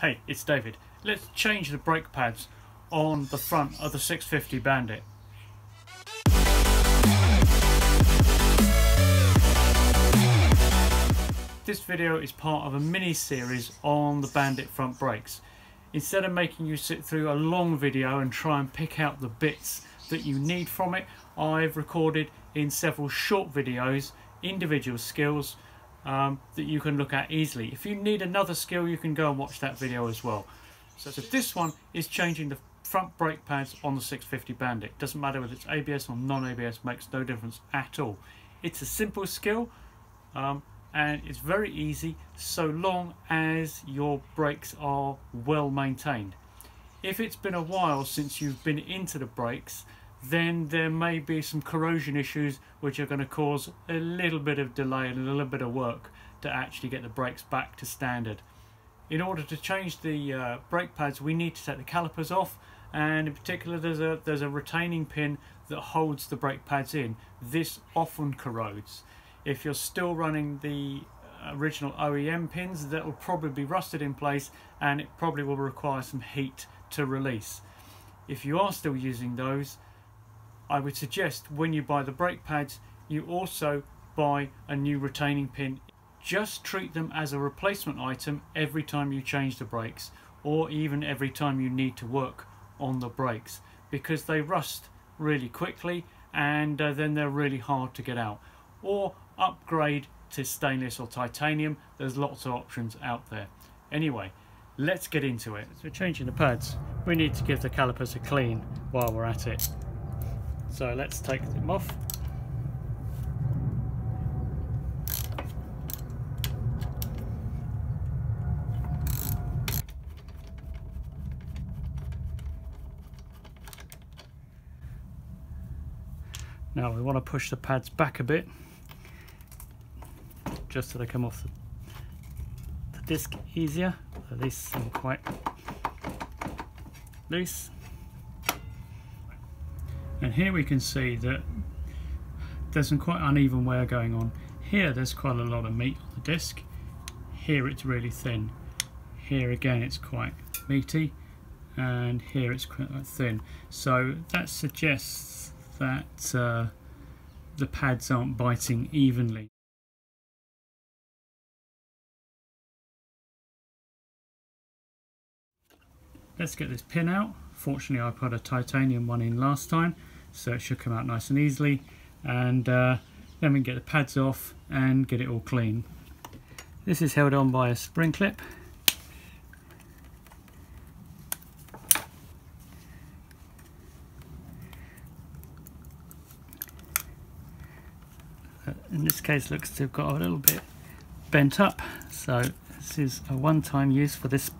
Hey, it's David. Let's change the brake pads on the front of the 650 Bandit. This video is part of a mini-series on the Bandit front brakes. Instead of making you sit through a long video and try and pick out the bits that you need from it, I've recorded in several short videos individual skills that you can look at easily. If you need another skill, you can go and watch that video as well. So this one is changing the front brake pads on the 650 Bandit. Doesn't matter whether it's ABS or non-ABS, makes no difference at all. It's a simple skill and it's very easy so long as your brakes are well maintained. If it's been a while since you've been into the brakes, then there may be some corrosion issues which are going to cause a little bit of delay and a little bit of work to actually get the brakes back to standard. In order to change the brake pads, we need to take the calipers off, and in particular there's a retaining pin that holds the brake pads in. This often corrodes. If you're still running the original OEM pins, that will probably be rusted in place and it probably will require some heat to release. If you are still using those, I would suggest when you buy the brake pads, you also buy a new retaining pin. Just treat them as a replacement item every time you change the brakes, or even every time you need to work on the brakes, because they rust really quickly and then they're really hard to get out. Or upgrade to stainless or titanium. There's lots of options out there. Anyway, let's get into it. So changing the pads, we need to give the calipers a clean while we're at it. So let's take them off. Now we want to push the pads back a bit, just so they come off the disc easier. So these seem quite loose. And here we can see that there's some quite uneven wear going on. Here there's quite a lot of meat on the disc. Here it's really thin. Here again it's quite meaty, and here it's quite thin. So that suggests that the pads aren't biting evenly. Let's get this pin out. Fortunately I put a titanium one in last time, so it should come out nice and easily, and then we can get the pads off and get it all clean. This is held on by a spring clip. In this case looks to have got a little bit bent up, so this is a one-time use for this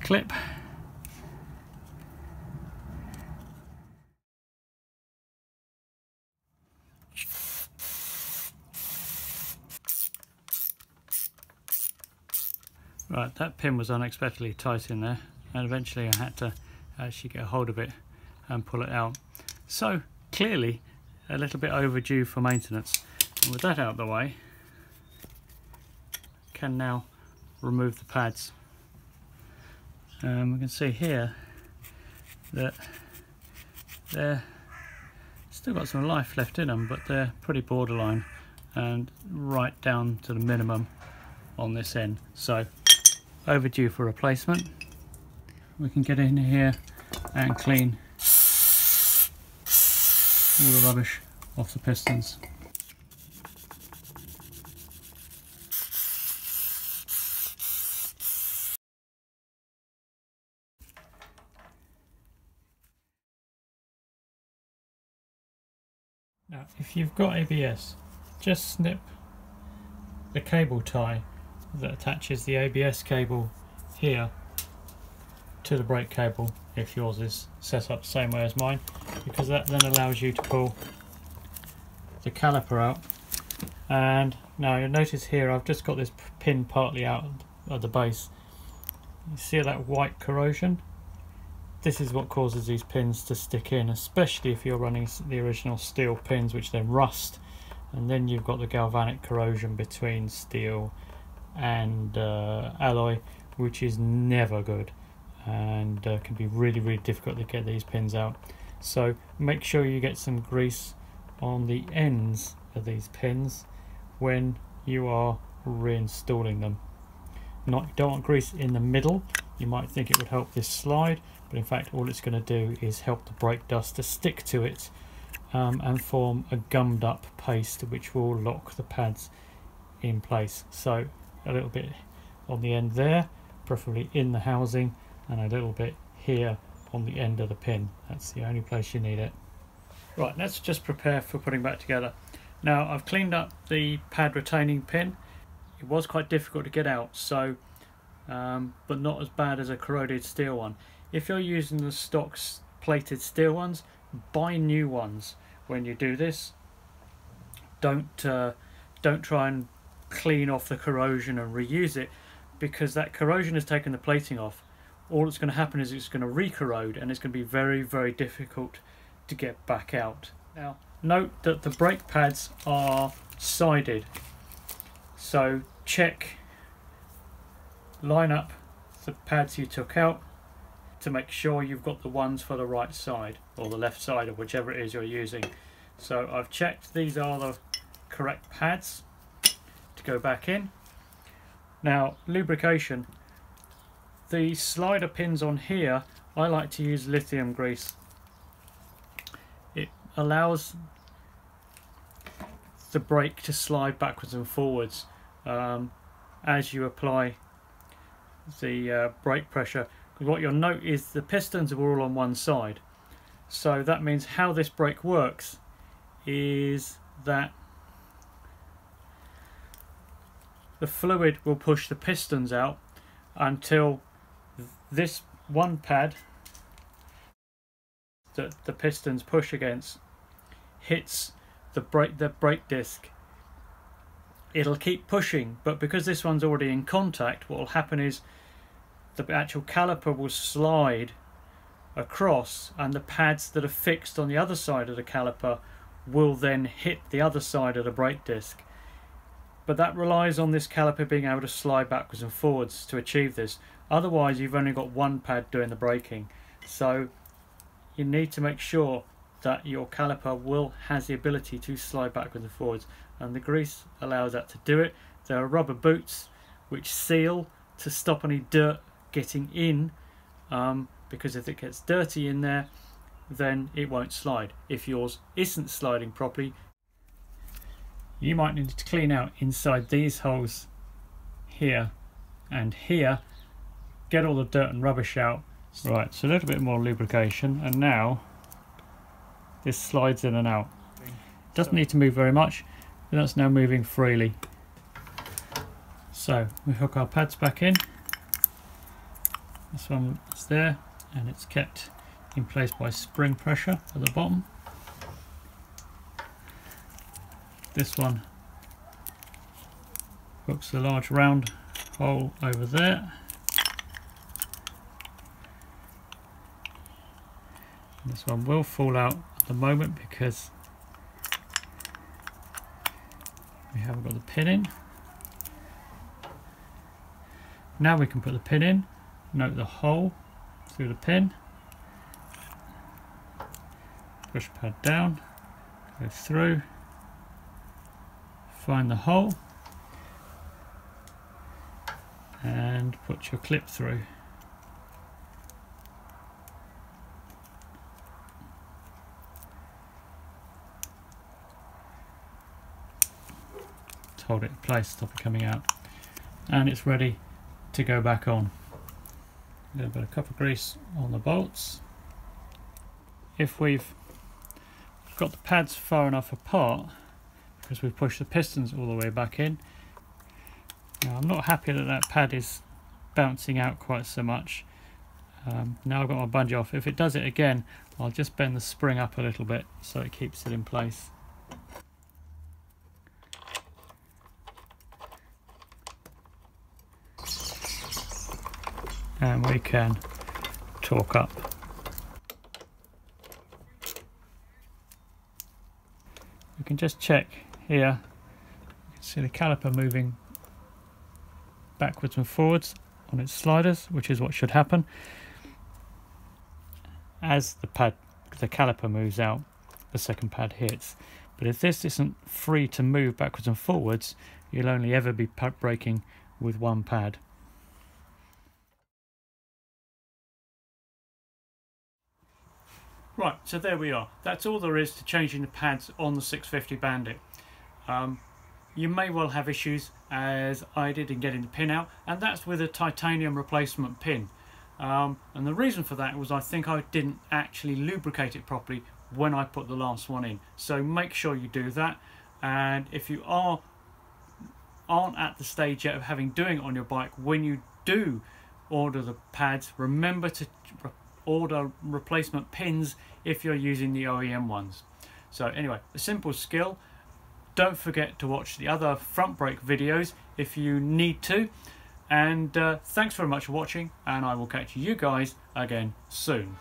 clip. Right, that pin was unexpectedly tight in there, and eventually I had to actually get a hold of it and pull it out. So clearly a little bit overdue for maintenance. And with that out of the way, I can now remove the pads. We can see here that they're still got some life left in them, but they're pretty borderline and right down to the minimum on this end. So overdue for replacement. We can get in here and clean all the rubbish off the pistons. Now, if you've got ABS, just snip the cable tie that attaches the ABS cable here to the brake cable, if yours is set up the same way as mine, because that then allows you to pull the caliper out. And now you'll notice here I've just got this pin partly out at the base. You see that white corrosion? This is what causes these pins to stick in, especially if you're running the original steel pins, which then rust, and then you've got the galvanic corrosion between steel and alloy, which is never good, and can be really difficult to get these pins out. So make sure you get some grease on the ends of these pins when you are reinstalling them. You don't want grease in the middle. You might think it would help this slide, but in fact all it's going to do is help the brake dust to stick to it and form a gummed up paste which will lock the pads in place. So a little bit on the end there, preferably in the housing, and a little bit here on the end of the pin. That's the only place you need it. Right, let's just prepare for putting back together. Now I've cleaned up the pad retaining pin. It was quite difficult to get out, so but not as bad as a corroded steel one. If you're using the stock plated steel ones, buy new ones when you do this. Don't try and clean off the corrosion and reuse it, because that corrosion has taken the plating off. All that's going to happen is it's going to re-corrode, and it's going to be very difficult to get back out. Now note that the brake pads are sided, so line up the pads you took out to make sure you've got the ones for the right side or the left side, or whichever it is you're using. So I've checked these are the correct pads to go back in. Now lubrication, the slider pins on here, I like to use lithium grease. It allows the brake to slide backwards and forwards as you apply the brake pressure. Because what you'll note is the pistons are all on one side, so that means how this brake works is that the fluid will push the pistons out until this one pad that the pistons push against hits the brake disc. It'll keep pushing, but because this one's already in contact, what will happen is the actual caliper will slide across, and the pads that are fixed on the other side of the caliper will then hit the other side of the brake disc. But that relies on this caliper being able to slide backwards and forwards to achieve this. Otherwise you've only got one pad doing the braking. So you need to make sure that your caliper has the ability to slide backwards and forwards, and the grease allows that to do it. There are rubber boots which seal to stop any dirt getting in, because if it gets dirty in there then it won't slide. If yours isn't sliding properly, you might need to clean out inside these holes here and here, get all the dirt and rubbish out. Right, so a little bit more lubrication, and now this slides in and out. Doesn't need to move very much, but that's now moving freely. So we hook our pads back in. This one is there, and it's kept in place by spring pressure at the bottom. This one hooks the large round hole over there. And this one will fall out at the moment because we haven't got the pin in. Now we can put the pin in. Note the hole through the pin. Push pad down, go through, find the hole and put your clip through. Hold it in place, stop it coming out, and it's ready to go back on. A little bit of copper grease on the bolts. If we've got the pads far enough apart, because we've pushed the pistons all the way back in. Now I'm not happy that that pad is bouncing out quite so much. Now I've got my bungee off. If it does it again, I'll just bend the spring up a little bit so it keeps it in place. And we can torque up. We can just check here. You can see the caliper moving backwards and forwards on its sliders, which is what should happen. As the caliper moves out, the second pad hits. But if this isn't free to move backwards and forwards, you'll only ever be braking with one pad. Right, so there we are. That's all there is to changing the pads on the 650 Bandit. You may well have issues, as I did, in getting the pin out, and that's with a titanium replacement pin. And the reason for that was I think I didn't actually lubricate it properly when I put the last one in. So make sure you do that. And if you aren't at the stage yet of doing it on your bike, when you do order the pads, remember to order replacement pins if you're using the OEM ones. So anyway, a simple skill. Don't forget to watch the other front brake videos if you need to. And thanks very much for watching, and I will catch you guys again soon.